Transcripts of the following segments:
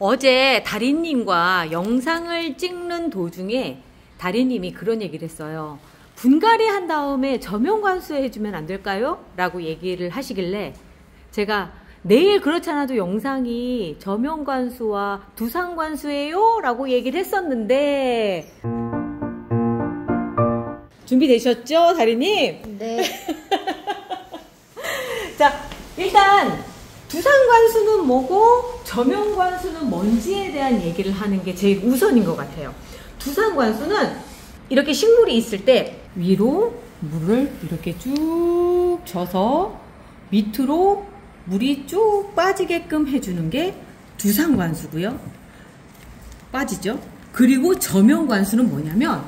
어제 다리님과 영상을 찍는 도중에 다리님이 그런 얘기를 했어요. 분갈이 한 다음에 저면관수 해주면 안 될까요? 라고 얘기를 하시길래 제가 내일 그렇지 않아도 영상이 저면관수와 두상관수예요? 라고 얘기를 했었는데 준비되셨죠, 다리님? 네. 자, 일단 두상관수는 뭐고 저면관수는 뭔지에 대한 얘기를 하는 게 제일 우선인 것 같아요. 두상관수는 이렇게 식물이 있을 때 위로 물을 이렇게 쭉 줘서 밑으로 물이 쭉 빠지게끔 해주는 게 두상관수고요. 빠지죠? 그리고 저면관수는 뭐냐면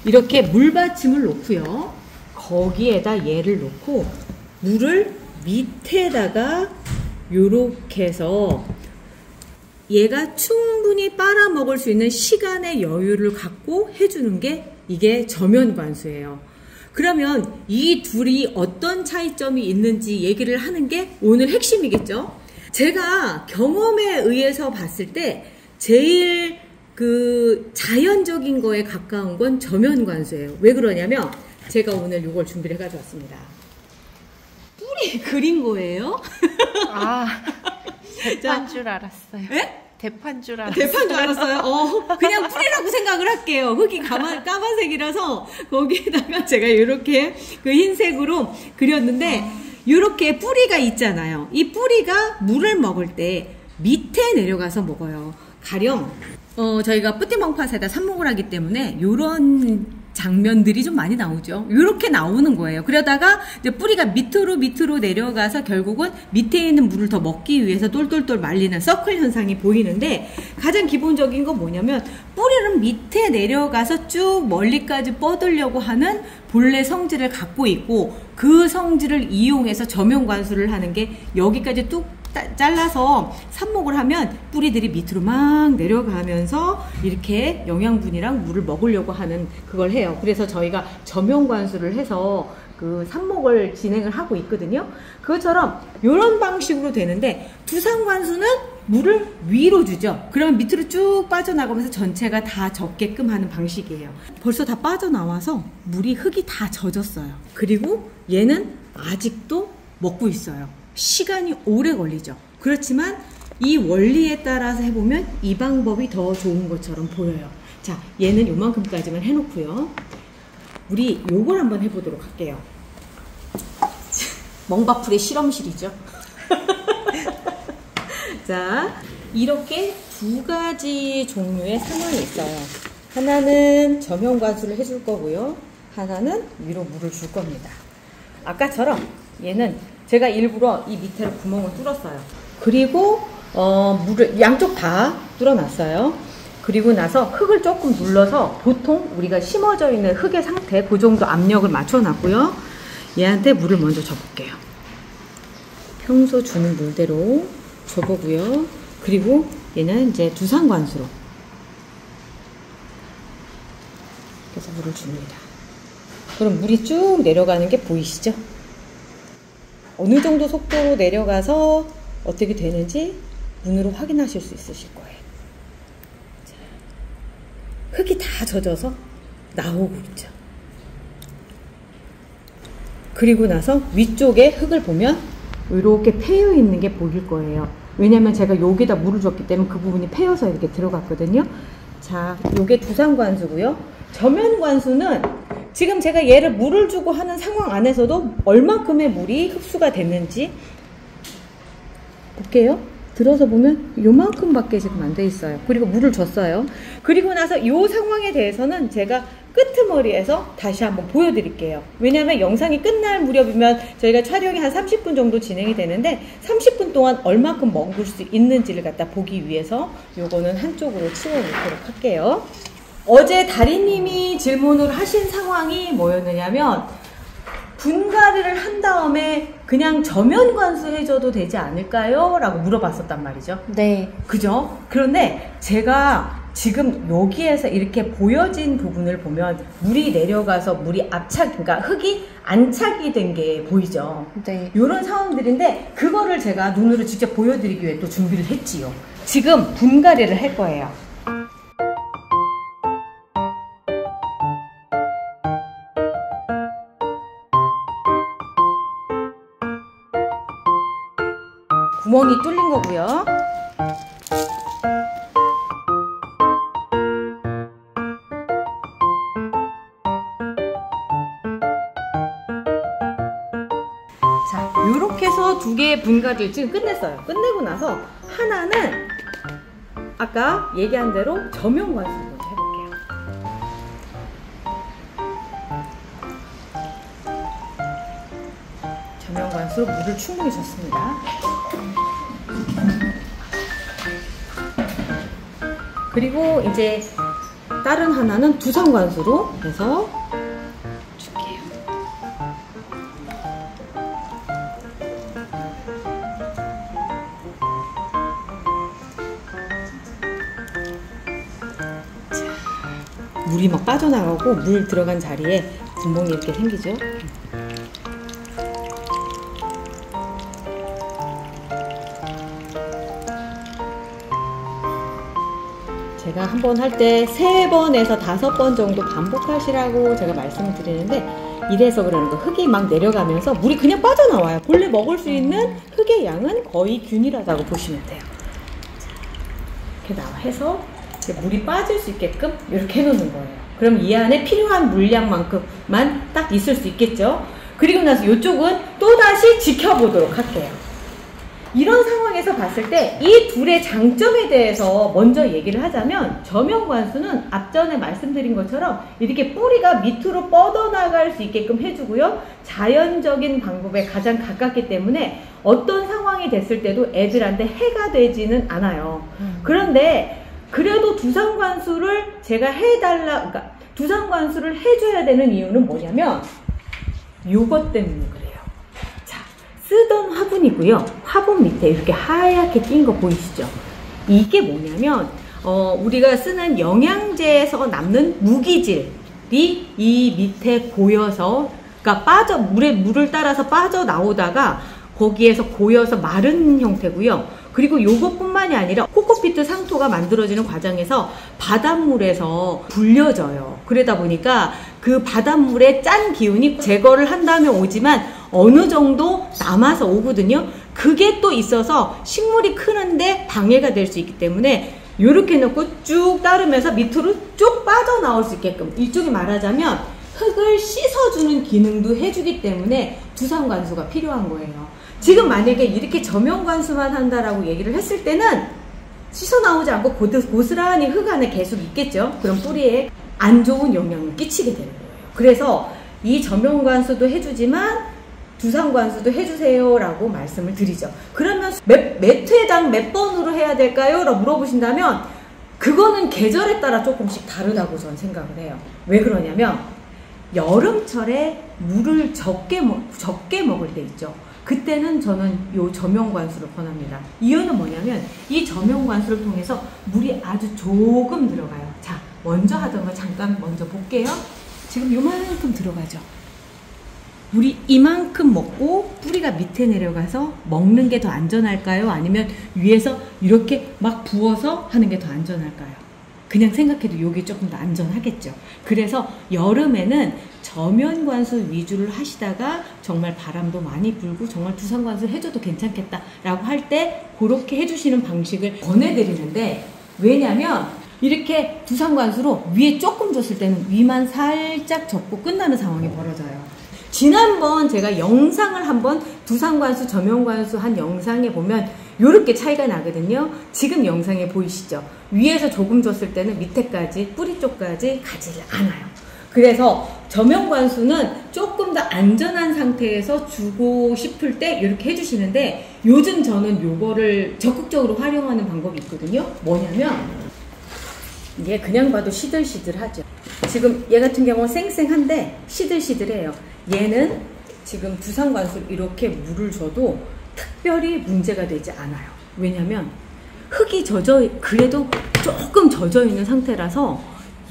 이렇게 물받침을 놓고요. 거기에다 얘를 놓고 물을 밑에다가 요렇게 해서 얘가 충분히 빨아먹을 수 있는 시간의 여유를 갖고 해주는 게 이게 저면관수예요. 그러면 이 둘이 어떤 차이점이 있는지 얘기를 하는 게 오늘 핵심이겠죠? 제가 경험에 의해서 봤을 때 제일 자연적인 거에 가까운 건 저면관수예요. 왜 그러냐면 제가 오늘 이걸 준비를 해가지고 왔습니다. 뿌리 그린 거예요. 아, 대파인 줄 알았어요. 네? 대파인 줄 알았어요. 대파인 줄 알았어요. 그냥 뿌리라고 생각을 할게요. 흙이 까만색이라서 거기에다가 제가 이렇게 그 흰색으로 그렸는데 이렇게 뿌리가 있잖아요. 이 뿌리가 물을 먹을 때 밑에 내려가서 먹어요. 가령 저희가 뿌띠멍팟에다 삽목을 하기 때문에 이런 장면들이 좀 많이 나오죠. 이렇게 나오는 거예요. 그러다가 이제 뿌리가 밑으로 내려가서 결국은 밑에 있는 물을 더 먹기 위해서 똘똘똘 말리는 서클 현상이 보이는데 가장 기본적인 건 뭐냐면 뿌리는 밑에 내려가서 쭉 멀리까지 뻗으려고 하는 본래 성질을 갖고 있고 그 성질을 이용해서 저면관수를 하는 게 여기까지 뚝 잘라서 삽목을 하면 뿌리들이 밑으로 막 내려가면서 이렇게 영양분이랑 물을 먹으려고 하는 그걸 해요. 그래서 저희가 저면관수를 해서 그 삽목을 진행을 하고 있거든요. 그것처럼 이런 방식으로 되는데 두상관수는 물을 위로 주죠. 그러면 밑으로 쭉 빠져나가면서 전체가 다 젖게끔 하는 방식이에요. 벌써 다 빠져나와서 흙이 다 젖었어요. 그리고 얘는 아직도 먹고 있어요. 시간이 오래 걸리죠. 그렇지만 이 원리에 따라서 해보면 이 방법이 더 좋은 것처럼 보여요. 자, 얘는 요만큼까지만 해놓고요. 우리 요걸 한번 해보도록 할게요. 멍바풀의 실험실이죠. 자, 이렇게 두 가지 종류의 상황이 있어요. 하나는 저면관수를 해줄 거고요. 하나는 위로 물을 줄 겁니다. 아까처럼 얘는 제가 일부러 이 밑에로 구멍을 뚫었어요. 그리고 물을 양쪽 다 뚫어놨어요. 그리고 나서 흙을 조금 눌러서 보통 우리가 심어져 있는 흙의 상태 그 정도 압력을 맞춰놨고요. 얘한테 물을 먼저 줘볼게요. 평소 주는 물대로 줘보고요. 그리고 얘는 이제 두상관수로 그래서 물을 줍니다. 그럼 물이 쭉 내려가는 게 보이시죠? 어느 정도 속도로 내려가서 어떻게 되는지 눈으로 확인하실 수 있으실 거예요. 자, 흙이 다 젖어서 나오고 있죠. 그리고 나서 위쪽에 흙을 보면 이렇게 패여 있는 게 보일 거예요. 왜냐면 제가 여기다 물을 줬기 때문에 그 부분이 패여서 이렇게 들어갔거든요. 자, 요게 두상관수고요. 저면관수는 지금 제가 얘를 물을 주고 하는 상황 안에서도 얼만큼의 물이 흡수가 됐는지 볼게요. 들어서 보면 요만큼밖에 지금 안 돼 있어요. 그리고 물을 줬어요. 그리고 나서 이 상황에 대해서는 제가 끄트머리에서 다시 한번 보여드릴게요. 왜냐하면 영상이 끝날 무렵이면 저희가 촬영이 한 30분 정도 진행이 되는데 30분 동안 얼만큼 먹을 수 있는지를 갖다 보기 위해서 요거는 한쪽으로 치워놓도록 할게요. 어제 다리님이 질문을 하신 상황이 뭐였느냐면 분갈이를 한 다음에 그냥 저면관수 해줘도 되지 않을까요? 라고 물어봤었단 말이죠. 네. 그죠? 그런데 제가 지금 여기에서 이렇게 보여진 부분을 보면 물이 내려가서 물이 그러니까 흙이 안착이 된 게 보이죠? 네. 이런 상황들인데 그거를 제가 눈으로 직접 보여드리기 위해 또 준비를 했지요. 지금 분갈이를 할 거예요. 구멍이 뚫린 거고요. 자, 요렇게 해서 두 개의 분갈이를 지금 끝냈어요. 끝내고 나서 하나는 아까 얘기한 대로 저명관수 먼저 해볼게요. 저명관수로 물을 충분히 줬습니다. 그리고 이제 다른 하나는 두상관수로 해서 줄게요. 자, 물이 막 빠져나가고 물 들어간 자리에 구멍이 이렇게 생기죠. 제가 한 번 할 때 3번에서 5번 정도 반복하시라고 제가 말씀을 드리는데 이래서 그러는 거. 흙이 막 내려가면서 물이 그냥 빠져나와요. 본래 먹을 수 있는 흙의 양은 거의 균일하다고 보시면 돼요. 이렇게 해서 이제 물이 빠질 수 있게끔 이렇게 해놓는 거예요. 그럼 이 안에 필요한 물량만큼만 딱 있을 수 있겠죠. 그리고 나서 이쪽은 또다시 지켜보도록 할게요. 이런 상황에서 봤을 때 이 둘의 장점에 대해서 먼저 얘기를 하자면 저명관수는 앞전에 말씀드린 것처럼 이렇게 뿌리가 밑으로 뻗어나갈 수 있게끔 해주고요. 자연적인 방법에 가장 가깝기 때문에 어떤 상황이 됐을 때도 애들한테 해가 되지는 않아요. 그런데 그래도 두상관수를 제가 그러니까 두상관수를 해줘야 되는 이유는 뭐냐면 요것 때문에 그래요. 쓰던 화분이고요. 화분 밑에 이렇게 하얗게 낀 거 보이시죠? 이게 뭐냐면 우리가 쓰는 영양제에서 남는 무기질이 이 밑에 고여서 그러니까 물을 따라서 빠져나오다가 거기에서 고여서 마른 형태고요. 그리고 요것뿐만이 아니라 코코피트 상토가 만들어지는 과정에서 바닷물에서 불려져요. 그러다 보니까 그 바닷물의 짠 기운이 제거를 한 다음에 오지만 어느 정도 남아서 오거든요. 그게 또 있어서 식물이 크는데 방해가 될 수 있기 때문에 이렇게 넣고 쭉 따르면서 밑으로 쭉 빠져나올 수 있게끔, 일종의 말하자면 흙을 씻어주는 기능도 해주기 때문에 두상관수가 필요한 거예요. 지금 만약에 이렇게 저명관수만 한다라고 얘기를 했을 때는 씻어 나오지 않고 고스란히 흙 안에 계속 있겠죠. 그럼 뿌리에 안 좋은 영향을 끼치게 되는 거예요. 그래서 이 저명관수도 해주지만 두상관수도 해주세요 라고 말씀을 드리죠. 그러면 몇 회당 몇 번으로 해야 될까요? 라고 물어보신다면 그거는 계절에 따라 조금씩 다르다고 저는 생각을 해요. 왜 그러냐면 여름철에 물을 적게 먹을 때 있죠. 그때는 저는 요 저명관수를 권합니다. 이유는 뭐냐면 이 저명관수를 통해서 물이 아주 조금 들어가요. 자, 먼저 하던 거 잠깐 먼저 볼게요. 지금 요만큼 들어가죠. 물이 이만큼 먹고 뿌리가 밑에 내려가서 먹는 게 더 안전할까요? 아니면 위에서 이렇게 막 부어서 하는 게 더 안전할까요? 그냥 생각해도 이게 조금 더 안전하겠죠. 그래서 여름에는 저면관수 위주를 하시다가 정말 바람도 많이 불고 정말 두상관수 해줘도 괜찮겠다라고 할 때 그렇게 해주시는 방식을 권해드리는데, 왜냐면 이렇게 두상관수로 위에 조금 줬을 때는 위만 살짝 젓고 끝나는 상황이 벌어져요. 지난번 제가 영상을 한번 두상관수, 저명관수 한 영상에 보면 요렇게 차이가 나거든요. 지금 영상에 보이시죠? 위에서 조금 줬을 때는 밑에까지, 뿌리 쪽까지 가지를 않아요. 그래서 저명관수는 조금 더 안전한 상태에서 주고 싶을 때 이렇게 해주시는데, 요즘 저는 요거를 적극적으로 활용하는 방법이 있거든요. 뭐냐면 이게 그냥 봐도 시들시들하죠. 지금 얘 같은 경우는 쌩쌩한데 시들시들해요. 얘는 지금 두상관수를 이렇게 물을 줘도 특별히 문제가 되지 않아요. 왜냐면 흙이 그래도 조금 젖어 있는 상태라서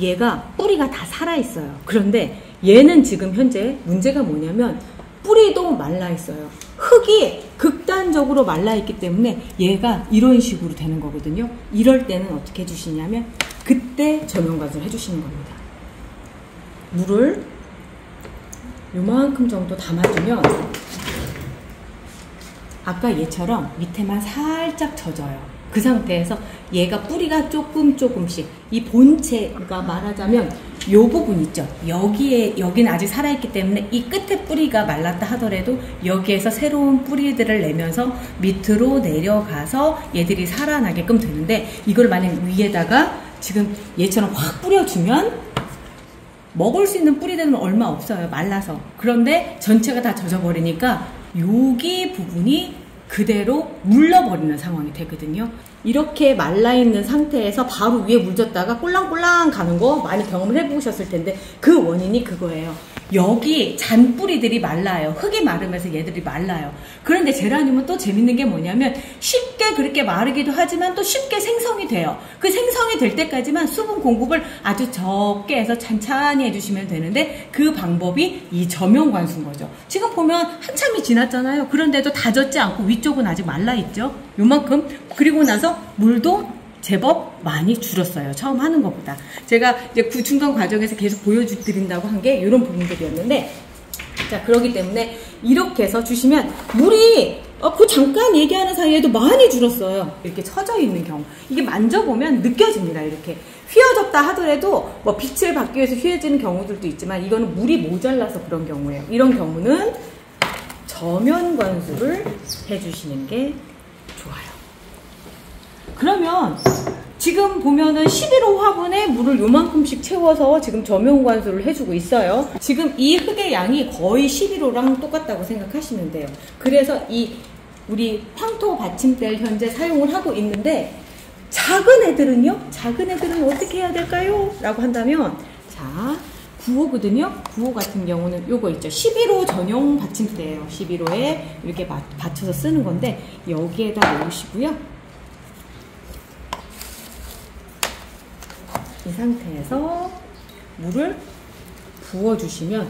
얘가 뿌리가 다 살아있어요. 그런데 얘는 지금 현재 문제가 뭐냐면 뿌리도 말라 있어요. 흙이 극단적으로 말라 있기 때문에 얘가 이런 식으로 되는 거거든요. 이럴 때는 어떻게 해주시냐면 그때 저명관수를 해주시는 겁니다. 물을 요만큼 정도 담아주면 아까 얘처럼 밑에만 살짝 젖어요. 그 상태에서 얘가 뿌리가 조금씩 이 본체가 말하자면 요 부분 있죠. 여기는 아직 살아있기 때문에 이 끝에 뿌리가 말랐다 하더라도 여기에서 새로운 뿌리들을 내면서 밑으로 내려가서 얘들이 살아나게끔 되는데 이걸 만약 위에다가 지금 얘처럼 확 뿌려주면 먹을 수 있는 뿌리들은 얼마 없어요. 말라서. 그런데 전체가 다 젖어버리니까 여기 부분이 그대로 물러버리는 상황이 되거든요. 이렇게 말라있는 상태에서 바로 위에 물 줬다가 꼴랑꼴랑 가는 거 많이 경험을 해보셨을 텐데 그 원인이 그거예요. 여기 잔뿌리들이 말라요. 흙이 마르면서 얘들이 말라요. 그런데 제라늄은 또 재밌는 게 뭐냐면 쉽게 그렇게 마르기도 하지만 또 쉽게 생성이 돼요. 그 생성이 될 때까지만 수분 공급을 아주 적게 해서 찬찬히 해주시면 되는데 그 방법이 이 저명관수인 거죠. 지금 보면 한참이 지났잖아요. 그런데도 다 젖지 않고 위쪽은 아직 말라있죠. 요만큼. 그리고 나서 물도 제법 많이 줄었어요. 처음 하는 것보다. 제가 이제 그 중간 과정에서 계속 보여드린다고 한 게 이런 부분들이었는데, 자, 그러기 때문에 이렇게 해서 주시면 물이 그 잠깐 얘기하는 사이에도 많이 줄었어요. 이렇게 처져 있는 경우. 이게 만져보면 느껴집니다. 이렇게. 휘어졌다 하더라도 뭐 빛을 받기 위해서 휘어지는 경우들도 있지만 이거는 물이 모자라서 그런 경우예요. 이런 경우는 저면관수를 해주시는 게 좋아요. 그러면 지금 보면은 11호 화분에 물을 요만큼씩 채워서 지금 저면관수를 해주고 있어요. 지금 이 흙의 양이 거의 11호랑 똑같다고 생각하시면 돼요. 그래서 이 우리 황토 받침대를 현재 사용을 하고 있는데 작은 애들은요? 작은 애들은 어떻게 해야 될까요? 라고 한다면 자, 9호거든요. 9호 같은 경우는 요거 있죠. 11호 전용 받침대예요. 11호에 이렇게 받쳐서 쓰는 건데 여기에다 놓으시고요. 이 상태에서 물을 부어주시면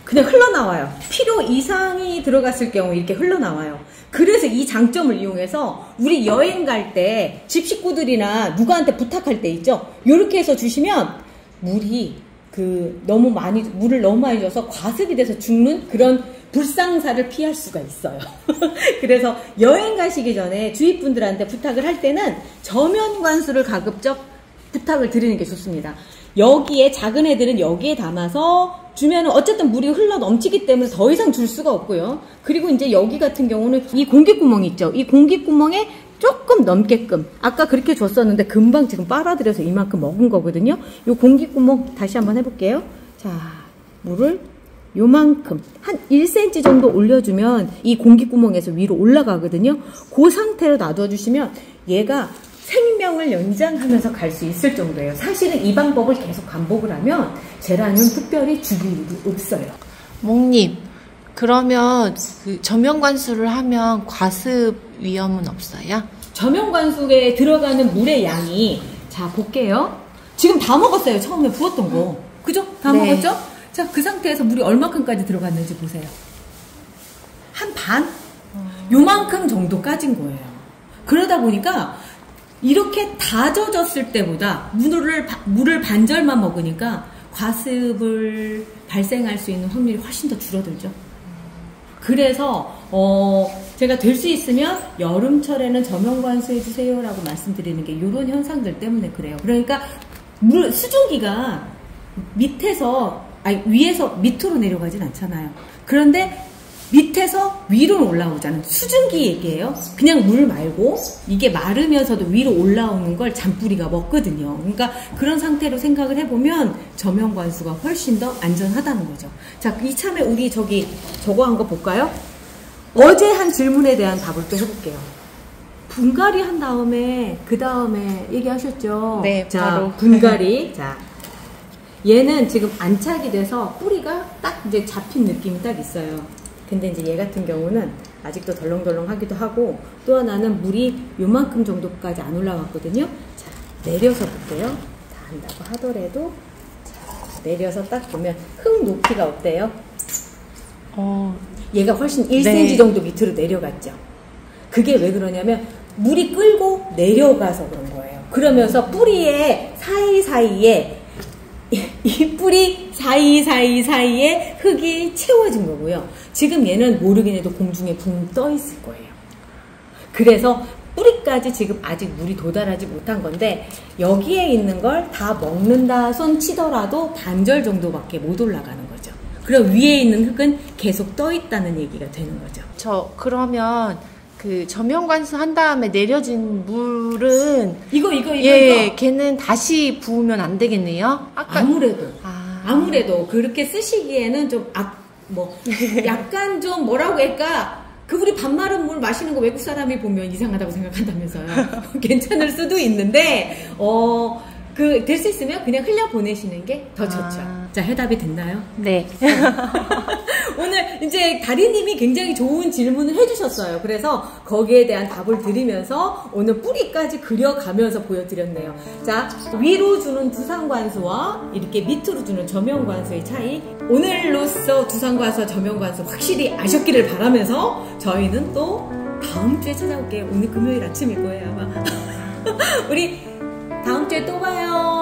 그냥 흘러나와요. 필요 이상이 들어갔을 경우 이렇게 흘러나와요. 그래서 이 장점을 이용해서 우리 여행 갈 때 집 식구들이나 누구한테 부탁할 때 있죠. 이렇게 해서 주시면 물을 너무 많이 줘서 과습이 돼서 죽는 그런 불상사를 피할 수가 있어요. 그래서 여행 가시기 전에 주위 분들한테 부탁을 할 때는 저면관수를 가급적 부탁을 드리는 게 좋습니다. 여기에 작은 애들은 여기에 담아서 주면은 어쨌든 물이 흘러 넘치기 때문에 더 이상 줄 수가 없고요. 그리고 이제 여기 같은 경우는 이 공기구멍 있죠. 이 공기구멍에 조금 넘게끔 아까 그렇게 줬었는데 금방 지금 빨아들여서 이만큼 먹은 거거든요. 이 공기구멍 다시 한번 해볼게요. 자, 물을 요만큼 한 1cm 정도 올려주면 이 공기구멍에서 위로 올라가거든요. 그 상태로 놔둬 주시면 얘가 생명을 연장하면서 갈 수 있을 정도예요. 사실은 이 방법을 계속 반복을 하면 제라늄 특별히 죽일 일이 없어요. 몽님, 그러면 그 저면관수를 하면 과습 위험은 없어요? 저면관수에 들어가는 물의 양이 자 볼게요. 지금 다 먹었어요. 처음에 부었던 거. 그죠? 다 네. 먹었죠? 자, 그 상태에서 물이 얼마큼까지 들어갔는지 보세요. 한 반? 요만큼 정도 까진 거예요. 그러다 보니까 이렇게 다 젖었을 때보다 물을 반절만 먹으니까 과습을 발생할 수 있는 확률이 훨씬 더 줄어들죠. 그래서 제가 될 수 있으면 여름철에는 저면관수 해주세요 라고 말씀드리는 게 이런 현상들 때문에 그래요. 그러니까 수증기가 위에서 밑으로 내려가진 않잖아요. 그런데 밑에서 위로 올라오잖아요. 수증기 얘기예요. 그냥 물 말고 이게 마르면서도 위로 올라오는 걸 잔뿌리가 먹거든요. 그러니까 그런 상태로 생각을 해보면 저면관수가 훨씬 더 안전하다는 거죠. 자, 이참에 우리 저거 한 거 볼까요? 어제 한 질문에 대한 답을 또 해볼게요. 분갈이 한 다음에 그 다음에 얘기하셨죠? 네, 자, 바로 분갈이. 자, 얘는 지금 안착이 돼서 뿌리가 딱 이제 잡힌 느낌이 딱 있어요. 근데 이제 얘 같은 경우는 아직도 덜렁덜렁 하기도 하고 또 하나는 물이 요만큼 정도까지 안 올라왔거든요. 자, 내려서 볼게요. 다 한다고 하더라도 자, 내려서 딱 보면 흙 높이가 어때요? 얘가 훨씬 1cm 네. 정도 밑으로 내려갔죠. 그게 왜 그러냐면 물이 끓고 내려가서 그런 거예요. 그러면서 뿌리의 사이사이에 이 뿌리 사이사이에 흙이 채워진 거고요. 지금 얘는 모르긴 해도 공중에 붕 떠 있을 거예요. 그래서 뿌리까지 지금 아직 물이 도달하지 못한 건데 여기에 있는 걸 다 먹는다 손 치더라도 반절 정도밖에 못 올라가는 거죠. 그럼 위에 있는 흙은 계속 떠 있다는 얘기가 되는 거죠. 그러면 그 저면관수 한 다음에 내려진 물은 이거 걔는 다시 부으면 안 되겠네요. 아무래도 그렇게 쓰시기에는 좀 약간 좀 뭐라고 할까? 우리 밥 마른 물 마시는 거 외국 사람이 보면 이상하다고 생각한다면서요. 괜찮을 수도 있는데 될 수 있으면 그냥 흘려 보내시는 게 더 좋죠. 자, 해답이 됐나요? 네. 오늘 이제 다리님이 굉장히 좋은 질문을 해주셨어요. 그래서 거기에 대한 답을 드리면서 오늘 뿌리까지 그려가면서 보여드렸네요. 자, 위로 주는 두상관수와 이렇게 밑으로 주는 저면관수의 차이. 오늘로써 두상관수와 저면관수 확실히 아셨기를 바라면서 저희는 또 다음 주에 찾아올게요. 오늘 금요일 아침일 거예요, 아마. 우리 다음 주에 또 봐요.